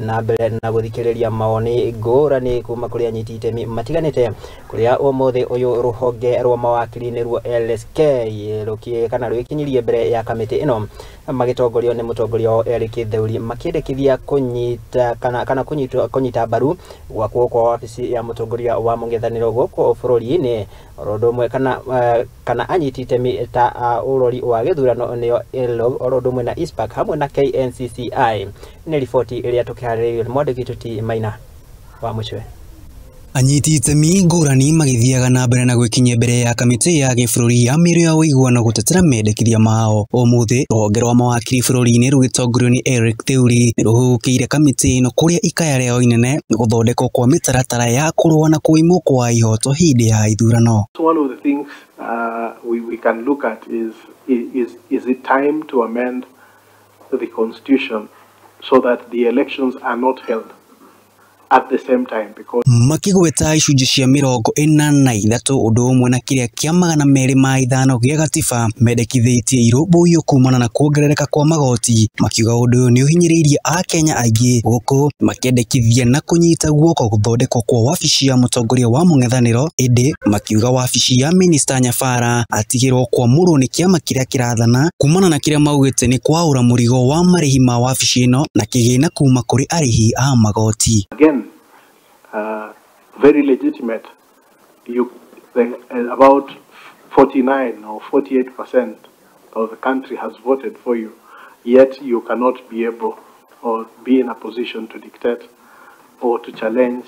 na mbere na guthikiriria mawoni ngurani kuma kuri anyiti-itemi matiganite kuria umuthi uyu ruhonge rwa mawakiri nirwo LSK kana ruikinyirie mbere ya kamitii ino magitongoria ni mutongoria Erick theuri makiedekithia kunyiita kana kunyiita mbaru gwakwo kwa wabici ya mutongoria wa mungethaniro gwakwo bururi-ini orodumwe kana anyiti-itemi ta urori wa githurano niyo orodumwe na ispak hamwe na KNCCI ni riboti iria tukihaririirio ni mwandiki tuti maina wa muchwe. Anyiti-itemi ngurani magithiaga na mbere na gwikinyia mbere ya kamitii ya gibũrũri ya Miario Ya Uiguano gutetera mendekithia mao. Umuthi ruhonge rwa mawakiri bũrũri-ini rugitongorio ni Erick theuri ni ruhukiire kamitii ino kuria ikaya rĩao inene ni guthondekwo kwa mitaratara ya kurũa na kuimwo kwa ihoto hindi ya ithurano. One of the things we can look at is it time to amend the constitution so that the elections are not held at the same time, because makigweta icunjĩ cia 43 ũndũ ũmwe na kĩrĩa kĩa 205 gĩa gatiba mendekithĩtie irũmbũiyo kumana na kuongerereka kwa magoti, makiuga ũndũ ũyũ nĩ ũhinyĩrĩirie Akenya aingĩ gũkũ makiedekithia na kunyiita guoko guthondekwo kwa wabici ya mutongoria wa mungethaniro, ĩndĩ makiuga wabici ya minista Nyabara atigĩrwo kwamũrwo nĩ kĩama kĩrĩa kĩrathana kumana na kĩrĩa maugĩte nĩ kwaũra mũrigo wa marĩhi ma wabici ĩno na kĩgĩna kuma kũrĩ arĩhi a magoti. Again, very legitimate. About 49 or 48% of the country has voted for you, yet you cannot be able or be in a position to dictate or to challenge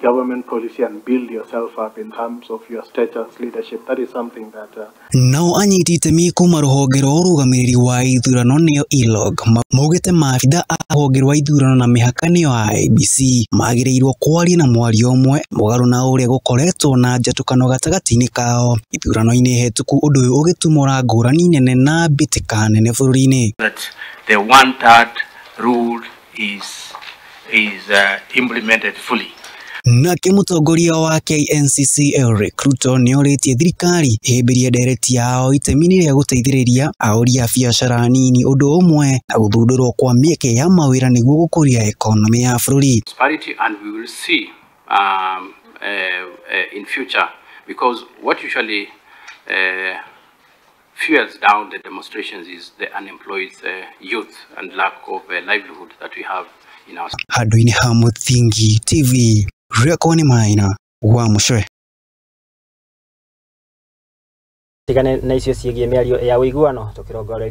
government policy and build yourself up in terms of your status, leadership. That is something that nao anyiti-itemi kuma ruhonge rwa urugamiriri wa ithurano niyo ILOG maugite maabitha a ruhonge rwa ithurano na mihakani ya ABC magiriirwo kwaria na mwario umwe mugaru na uria gukoretwo na njatukano gatagati-ini kao ithurano-ini hetũku undu uyu ugitumura ngurani nene na mbitika nene bururi-ini. That the 1/3 rule is implemented fully. Nake mutongoria wa KNCC Erick ni oritie thirikari ihimbirie ndereti yao itemi-ini ria guteithiriria auri a biacara nini undu umwe na guthundurwo kwa mieke ya mawira niguo gukuria economy ya bururi. And we will see in future, because what usually fuels down the demonstrations is the unemployed youth and lack of livelihood that we have in our Handũ-inĩ ha Muthingi TV gwakwo ni maina wa muchwe. Tigane na icio ciĩgiĩ Miario Ya Uiguano tukirongoreria